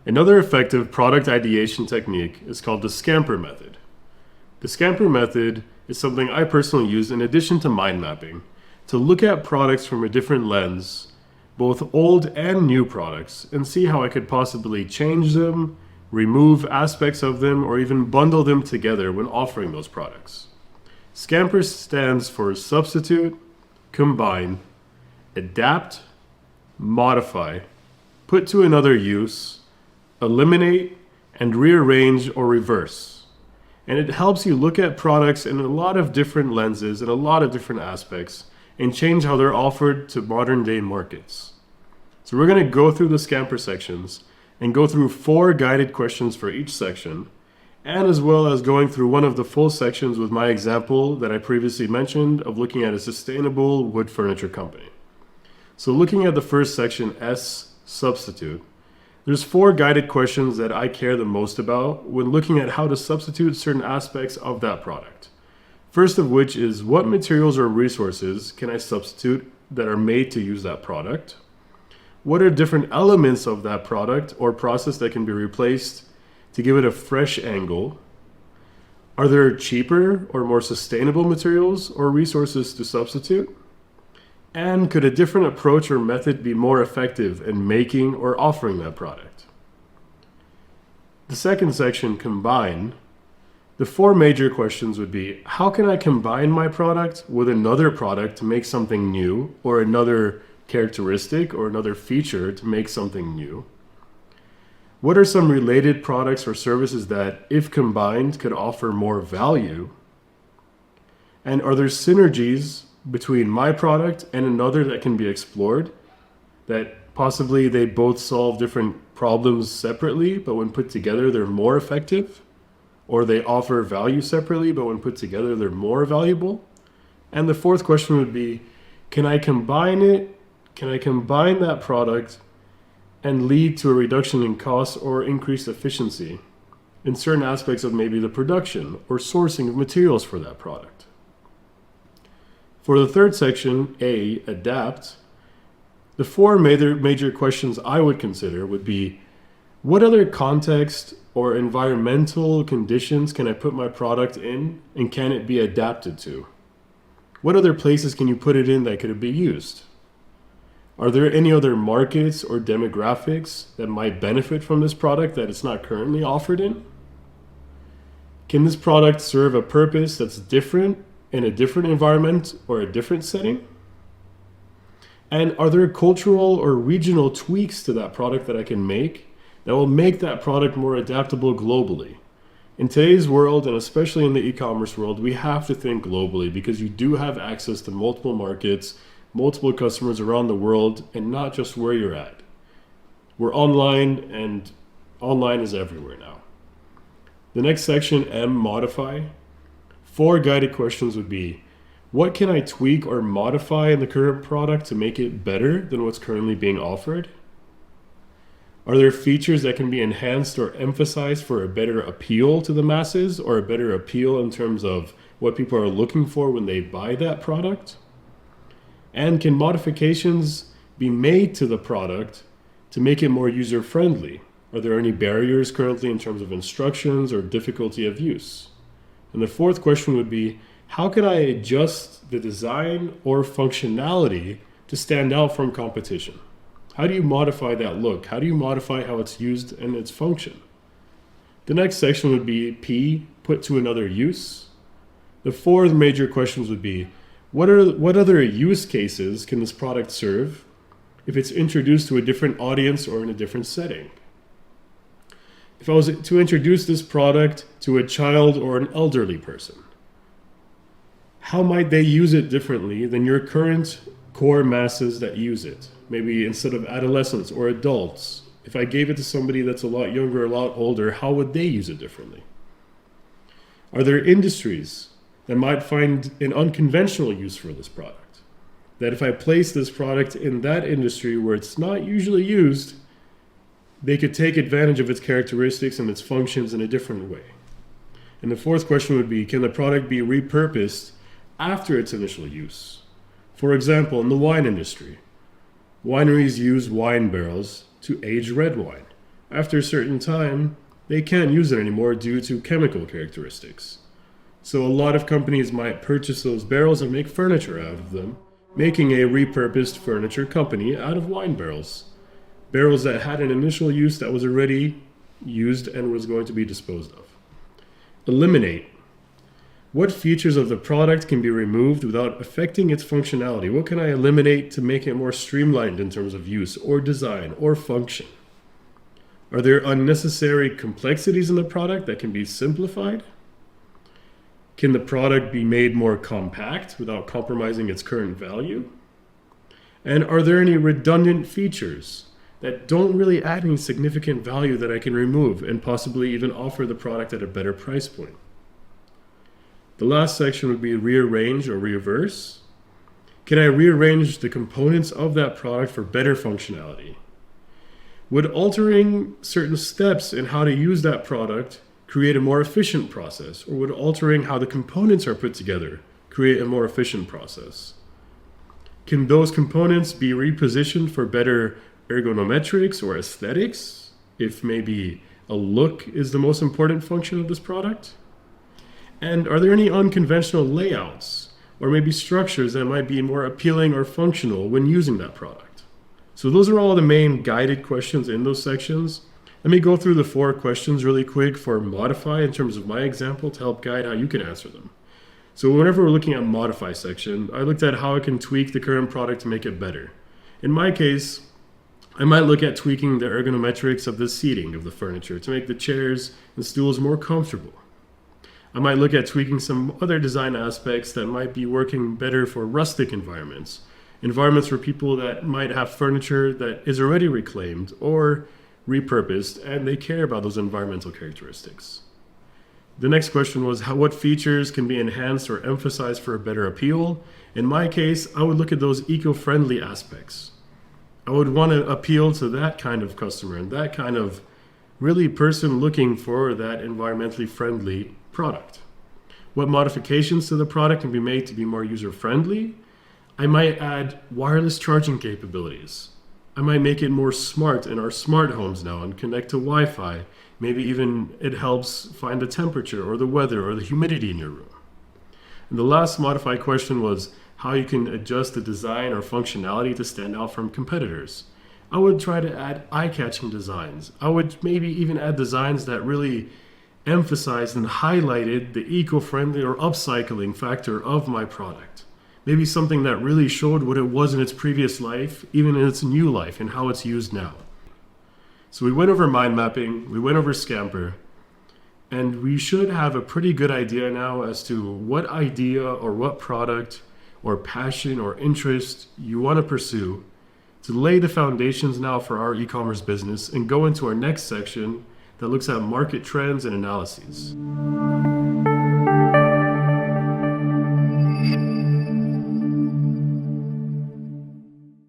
Another effective product ideation technique is called the SCAMPER method. The SCAMPER method is something I personally use in addition to mind mapping to look at products from a different lens, both old and new products, and see how I could possibly change them, remove aspects of them, or even bundle them together when offering those products. SCAMPER stands for substitute, combine, adapt, modify, put to another use, eliminate, and rearrange or reverse. And it helps you look at products in a lot of different lenses and a lot of different aspects and change how they're offered to modern day markets. So we're going to go through the SCAMPER sections and go through 4 guided questions for each section, and as well as going through one of the full sections with my example that I previously mentioned of looking at a sustainable wood furniture company. So looking at the first section, S, substitute, there's 4 guided questions that I care the most about when looking at how to substitute certain aspects of that product. First of which is, what materials or resources can I substitute that are made to use that product? What are different elements of that product or process that can be replaced to give it a fresh angle? Are there cheaper or more sustainable materials or resources to substitute? And could a different approach or method be more effective in making or offering that product? The second section, combine. The 4 major questions would be, how can I combine my product with another product to make something new, or another characteristic or another feature to make something new? What are some related products or services that, if combined, could offer more value? And are there synergies between my product and another that can be explored, that possibly they both solve different problems separately, but when put together they're more effective? Or they offer value separately, but when put together they're more valuable? And the 4th question would be, can I combine that product and lead to a reduction in costs or increased efficiency in certain aspects of maybe the production or sourcing of materials for that product? For the 3rd section, A, adapt, the 4 major questions I would consider would be, what other context or environmental conditions can I put my product in, and can it be adapted to? What other places can you put it in that could be used? Are there any other markets or demographics that might benefit from this product that it's not currently offered in? Can this product serve a purpose that's different in a different environment or a different setting? And are there cultural or regional tweaks to that product that I can make that will make that product more adaptable globally? In today's world, and especially in the e-commerce world, we have to think globally because you do have access to multiple markets, multiple customers around the world, and not just where you're at. We're online, and online is everywhere now. The next section, M, modify. 4 guided questions would be, what can I tweak or modify in the current product to make it better than what's currently being offered? Are there features that can be enhanced or emphasized for a better appeal to the masses, or a better appeal in terms of what people are looking for when they buy that product? And can modifications be made to the product to make it more user-friendly? Are there any barriers currently in terms of instructions or difficulty of use? And the 4th question would be, how can I adjust the design or functionality to stand out from competition? How do you modify that look? How do you modify how it's used and its function? The next section would be P, put to another use. The 4 major questions would be, what other use cases can this product serve if it's introduced to a different audience or in a different setting? If I was to introduce this product to a child or an elderly person, how might they use it differently than your current core masses that use it? Maybe instead of adolescents or adults, if I gave it to somebody that's a lot younger, a lot older, how would they use it differently? Are there industries that might find an unconventional use for this product? That if I place this product in that industry where it's not usually used, they could take advantage of its characteristics and its functions in a different way. And the 4th question would be, can the product be repurposed after its initial use? For example, in the wine industry, wineries use wine barrels to age red wine. After a certain time, they can't use it anymore due to chemical characteristics. So a lot of companies might purchase those barrels and make furniture out of them, making a repurposed furniture company out of wine barrels. Barrels that had an initial use that was already used and was going to be disposed of. Eliminate. What features of the product can be removed without affecting its functionality? What can I eliminate to make it more streamlined in terms of use or design or function? Are there unnecessary complexities in the product that can be simplified? Can the product be made more compact without compromising its current value? And are there any redundant features that don't really add any significant value that I can remove and possibly even offer the product at a better price point? The last section would be rearrange or reverse. Can I rearrange the components of that product for better functionality? Would altering certain steps in how to use that product create a more efficient process? Or would altering how the components are put together create a more efficient process? Can those components be repositioned for better ergonometrics or aesthetics, if maybe a look is the most important function of this product? And are there any unconventional layouts or maybe structures that might be more appealing or functional when using that product? So those are all the main guided questions in those sections. Let me go through the 4 questions really quick for modify in terms of my example to help guide how you can answer them. So whenever we're looking at modify section, I looked at how I can tweak the current product to make it better. In my case, I might look at tweaking the ergonometrics of the seating of the furniture to make the chairs and stools more comfortable. I might look at tweaking some other design aspects that might be working better for rustic environments for people that might have furniture that is already reclaimed or repurposed and they care about those environmental characteristics. The next question was what features can be enhanced or emphasized for a better appeal? In my case, I would look at those eco-friendly aspects. I would want to appeal to that kind of customer and that kind of really person looking for that environmentally friendly product. What modifications to the product can be made to be more user-friendly? I might add wireless charging capabilities. I might make it more smart in our smart homes now and connect to Wi-Fi. Maybe even it helps find the temperature or the weather or the humidity in your room. And the last modified question was how you can adjust the design or functionality to stand out from competitors. I would try to add eye-catching designs. I would maybe even add designs that really emphasized and highlighted the eco-friendly or upcycling factor of my product. Maybe something that really showed what it was in its previous life, even in its new life, and how it's used now. So we went over mind mapping, we went over SCAMPER, and we should have a pretty good idea now as to what idea or what product or passion or interest you want to pursue to lay the foundations now for our e-commerce business and go into our next section that looks at market trends and analyses.